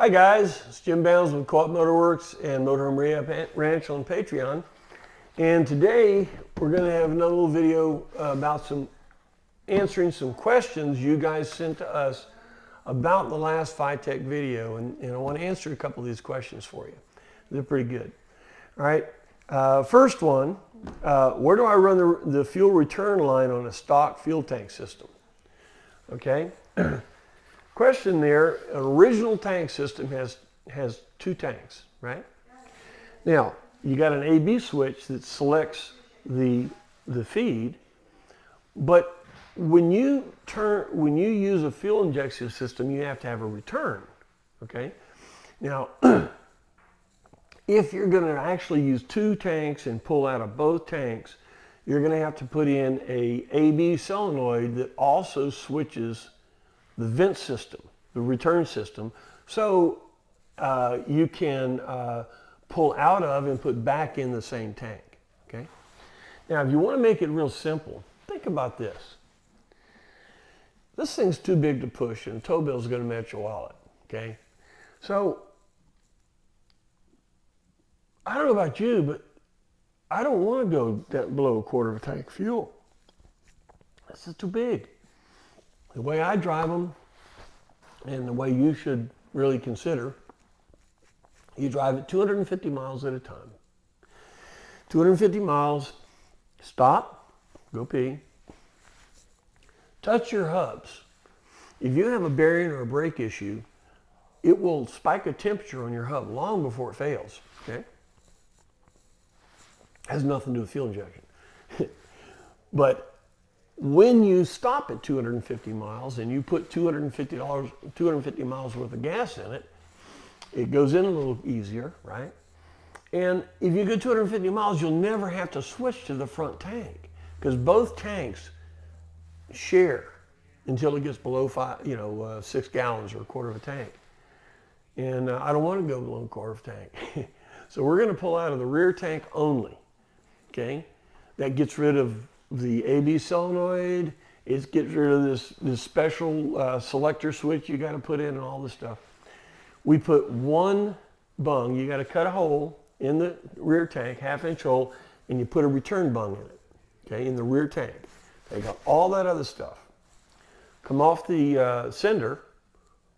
Hi guys, it's Jim Bounds with Co-op Motorworks and Motorhome Rehab Ranch on Patreon. And today we're going to have another little video about answering some questions you guys sent to us about the last FiTech video. And I want to answer a couple of these questions for you. They're pretty good. All right, first one, where do I run the fuel return line on a stock fuel tank system? Okay. Question there, an original tank system has two tanks, right? Now, you got an A-B switch that selects the feed, but when you use a fuel injection system, you have to have a return, okay? Now, if you're going to actually use two tanks and pull out of both tanks, you're going to have to put in a A-B solenoid that also switches the vent system, the return system, so you can pull out of and put back in the same tank, okay? Now, if you want to make it real simple, think about this. This thing's too big to push, and a tow bill is going to match your wallet, okay? So, I don't know about you, but I don't want to go below a quarter of a tank of fuel. This is too big. The way I drive them, and the way you should really consider, you drive at 250 miles at a time. 250 miles, stop, go pee, touch your hubs. If you have a bearing or a brake issue, it will spike a temperature on your hub long before it fails, okay? Has nothing to do with fuel injection. But when you stop at 250 miles and you put 250 miles worth of gas in it, it goes in a little easier, right? And if you go 250 miles, you'll never have to switch to the front tank because both tanks share until it gets below 6 gallons or a quarter of a tank. And I don't want to go below a quarter of a tank. So we're going to pull out of the rear tank only, okay? That gets rid of the A-B solenoid. It gets rid of this special selector switch you got to put in and all this stuff. We put one bung. You got to cut a hole in the rear tank, half-inch hole, and you put a return bung in it, okay, in the rear tank. They got all that other stuff. Come off the sender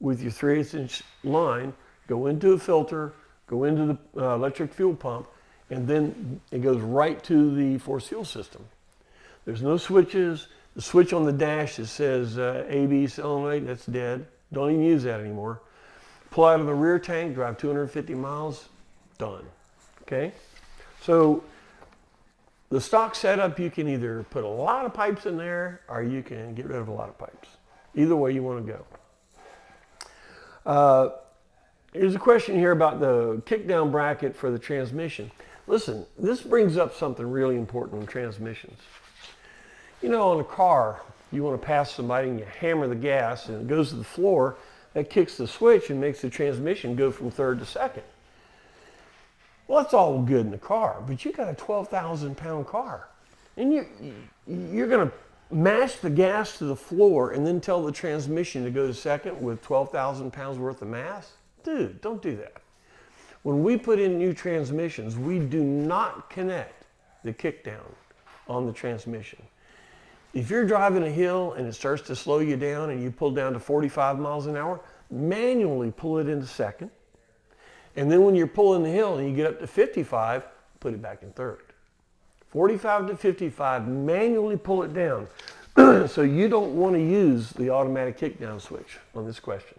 with your 3/8-inch line, go into a filter, go into the electric fuel pump, and then it goes right to the forced fuel system. There's no switches. The switch on the dash that says A-B solenoid, that's dead. Don't even use that anymore. Pull out of the rear tank, drive 250 miles, done. Okay? So the stock setup, you can either put a lot of pipes in there or you can get rid of a lot of pipes. Either way you want to go. Here's a question here about the kickdown bracket for the transmission. Listen, this brings up something really important in transmissions. You know, on a car, you want to pass somebody and you hammer the gas and it goes to the floor. That kicks the switch and makes the transmission go from third to second. Well, that's all good in the car, but you got a 12,000-pound car. And you're going to mash the gas to the floor and then tell the transmission to go to second with 12,000 pounds worth of mass? Dude, don't do that. When we put in new transmissions, we do not connect the kickdown on the transmission. If you're driving a hill and it starts to slow you down and you pull down to 45 miles an hour, manually pull it into second. And then when you're pulling the hill and you get up to 55, put it back in third. 45 to 55, manually pull it down. So you don't want to use the automatic kickdown switch on this question.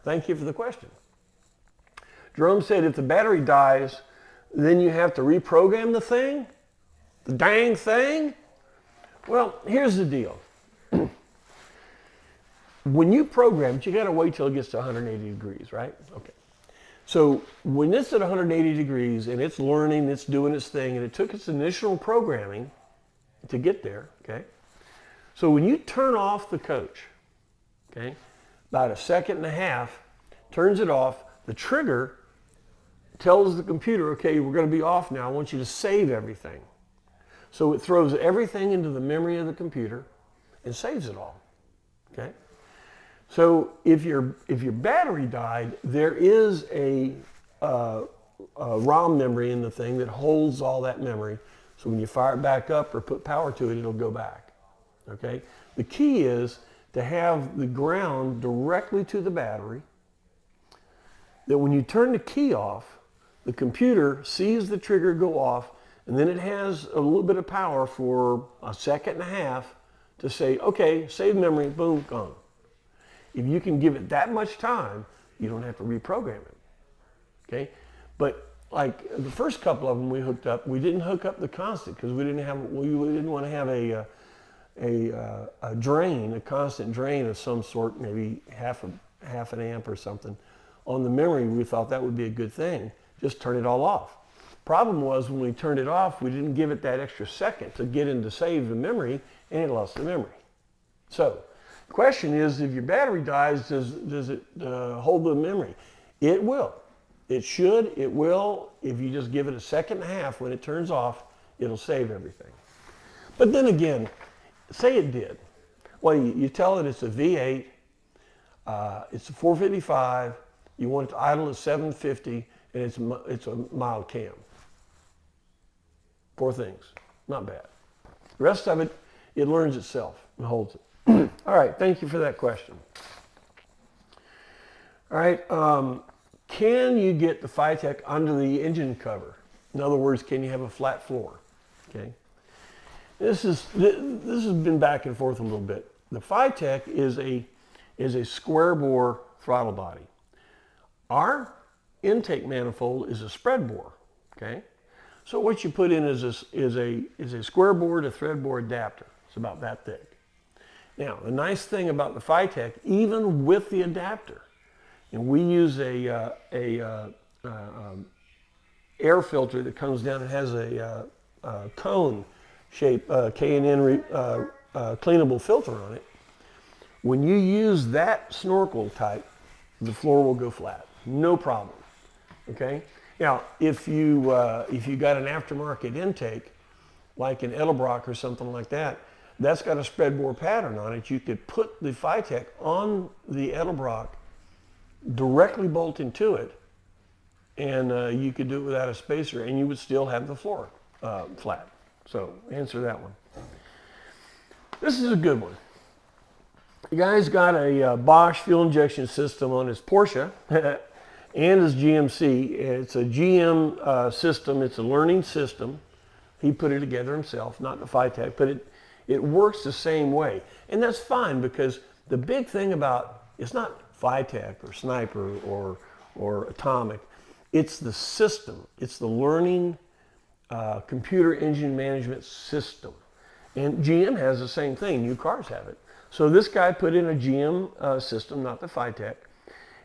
Thank you for the question. Jerome said if the battery dies, then you have to reprogram the thing? The dang thing? Well, here's the deal. When you program it, you got to wait till it gets to 180 degrees, right? Okay. So when it's at 180 degrees and it's learning, it's doing its thing, and it took its initial programming to get there, okay? So when you turn off the coach, okay, about a second and a half, turns it off, the trigger tells the computer, okay, we're going to be off now. I want you to save everything. So it throws everything into the memory of the computer and saves it all, okay? So if your battery died, there is a ROM memory in the thing that holds all that memory. So when you fire it back up or put power to it, it'll go back. Okay? The key is to have the ground directly to the battery, that when you turn the key off, the computer sees the trigger go off, and then it has a little bit of power for a second and a half to say, okay, save memory, boom, gone. If you can give it that much time, you don't have to reprogram it. Okay? But like the first couple of them we hooked up, we didn't hook up the constant because we didn't want to have a drain, a constant drain of some sort, maybe half an amp or something on the memory. We thought that would be a good thing. Just turn it all off. Problem was when we turned it off, we didn't give it that extra second to get in to save the memory, and it lost the memory. So the question is, if your battery dies, does it hold the memory? It will. It should. It will. If you just give it a second and a half, when it turns off, it'll save everything. But then again, say it did. Well, you tell it it's a V8, it's a 455, you want it to idle at 750, and it's a mild cam. 4 things. Not bad. The rest of it, it learns itself and holds it. All right, thank you for that question. All right, can you get the FiTech under the engine cover? In other words, can you have a flat floor? Okay. This has been back and forth a little bit. The FiTech is a square bore throttle body. Our intake manifold is a spread bore. Okay. So what you put in is a square bore to thread bore adapter. It's about that thick. Now, the nice thing about the FiTech, even with the adapter, and we use a air filter that comes down and has a cone shape K&N cleanable filter on it. When you use that snorkel type, the floor will go flat, no problem. Okay. Now, if you got an aftermarket intake, like an Edelbrock or something like that, that's got a spread bore pattern on it. You could put the FiTech on the Edelbrock, directly bolt into it, and you could do it without a spacer, and you would still have the floor flat. So answer that one. This is a good one. The guy's got a Bosch fuel injection system on his Porsche and his GMC. It's a GM system. It's a learning system. He put it together himself, not the FiTech, but it works the same way. And that's fine, because the big thing about, it's not FiTech or Sniper or Atomic. It's the system. It's the learning computer engine management system. And GM has the same thing. New cars have it. So this guy put in a GM system, not the FiTech.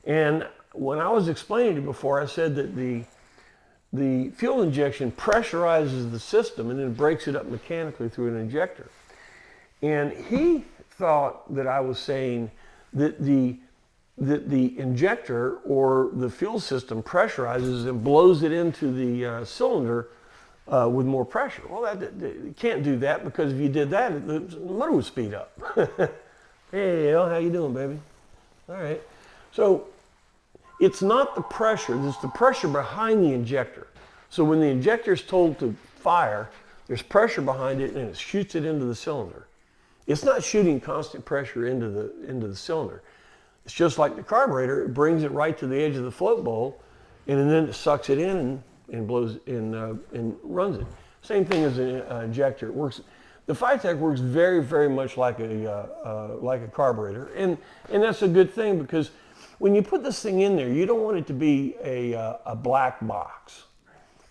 And when I was explaining it before, I said that the fuel injection pressurizes the system and then breaks it up mechanically through an injector. And he thought that I was saying that the injector or the fuel system pressurizes and blows it into the cylinder with more pressure. Well, you can't do that, because if you did that, the motor would speed up. Hey, how you doing, baby? All right. So it's not the pressure, it's the pressure behind the injector. So when the injector is told to fire, there's pressure behind it and it shoots it into the cylinder. It's not shooting constant pressure into the cylinder. It's just like the carburetor. It brings it right to the edge of the float bowl, and then it sucks it in and blows and runs it. Same thing as an injector. It works. The FiTech works very, very much like a carburetor, and that's a good thing, because when you put this thing in there, you don't want it to be a black box.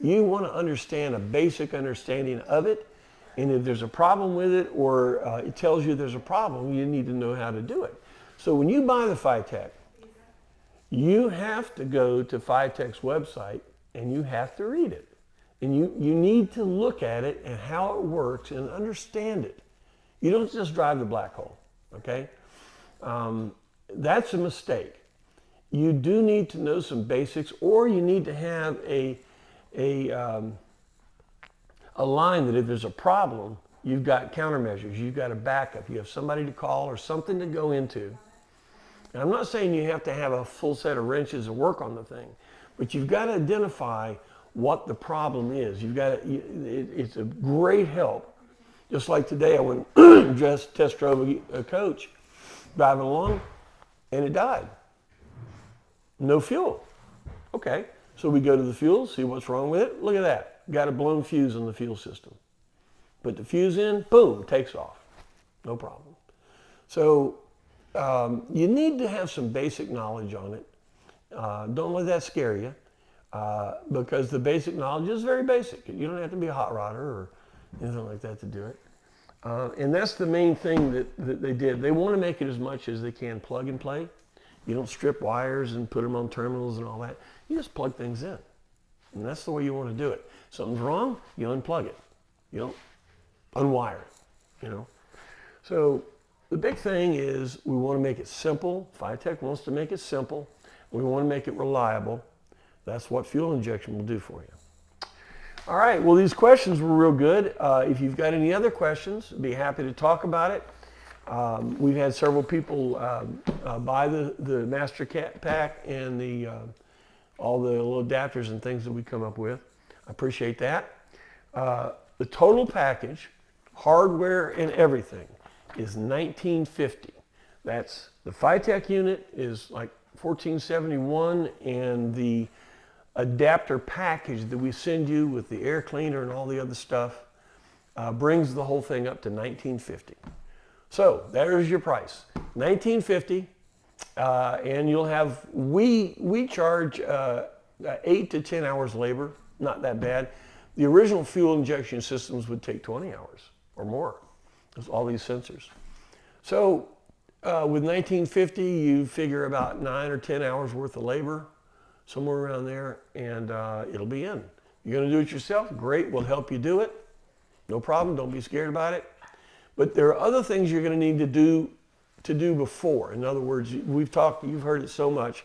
You want to understand a basic understanding of it, and if there's a problem with it, or it tells you there's a problem, you need to know how to do it. So when you buy the FiTech, you have to go to FiTech's website and you have to read it. And you need to look at it and how it works and understand it. You don't just drive the black hole, okay? That's a mistake. You do need to know some basics, or you need to have a line that if there's a problem, you've got countermeasures, you've got a backup, you have somebody to call or something to go into And I'm not saying you have to have a full set of wrenches to work on the thing, but you've got to identify what the problem is. You've got to, it's a great help. Just like today, I went just test drove a coach driving along, and it died. No fuel. Okay, so we go to the fuel, see what's wrong with it. Look at that. Got a blown fuse in the fuel system. Put the fuse in, boom, takes off. No problem. So you need to have some basic knowledge on it. Don't let that scare you, because the basic knowledge is very basic. You don't have to be a hot rodder or anything like that to do it. And that's the main thing that they did. They want to make it as much as they can plug and play. You don't strip wires and put them on terminals and all that. You just plug things in. And that's the way you want to do it. Something's wrong, you unplug it. You don't unwire it, you know. So the big thing is we want to make it simple. FiTech wants to make it simple. We want to make it reliable. That's what fuel injection will do for you. All right, well, these questions were real good. If you've got any other questions, I'd be happy to talk about it. We've had several people buy the master pack and all the little adapters and things that we come up with. I appreciate that. The total package, hardware and everything, is $19.50. That's the FiTech unit is like $14.71, and the adapter package that we send you with the air cleaner and all the other stuff brings the whole thing up to $19.50. So there's your price, $19.50, and you'll have, we charge 8 to 10 hours labor, not that bad. The original fuel injection systems would take 20 hours or more. There's all these sensors. So with $19.50, you figure about 9 or 10 hours worth of labor, somewhere around there, and it'll be in. You're going to do it yourself? Great, we'll help you do it. No problem, don't be scared about it. But there are other things you're going to need to do before. In other words, you've heard it so much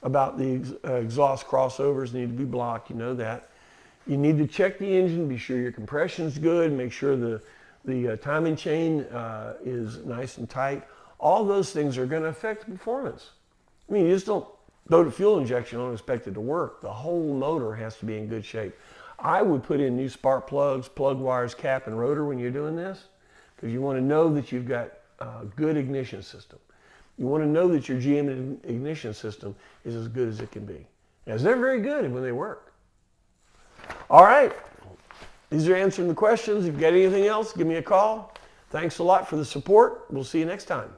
about the exhaust crossovers need to be blocked, you know that. You need to check the engine, be sure your compression's good, make sure the timing chain is nice and tight. All those things are going to affect performance. I mean, you just don't throw the fuel injection and expect it to work. The whole motor has to be in good shape. I would put in new spark plugs, plug wires, cap, and rotor when you're doing this, because you want to know that you've got a good ignition system. You want to know that your GM ignition system is as good as it can be. As they're very good when they work. All right, these are answering the questions. If you've got anything else, give me a call. Thanks a lot for the support. We'll see you next time.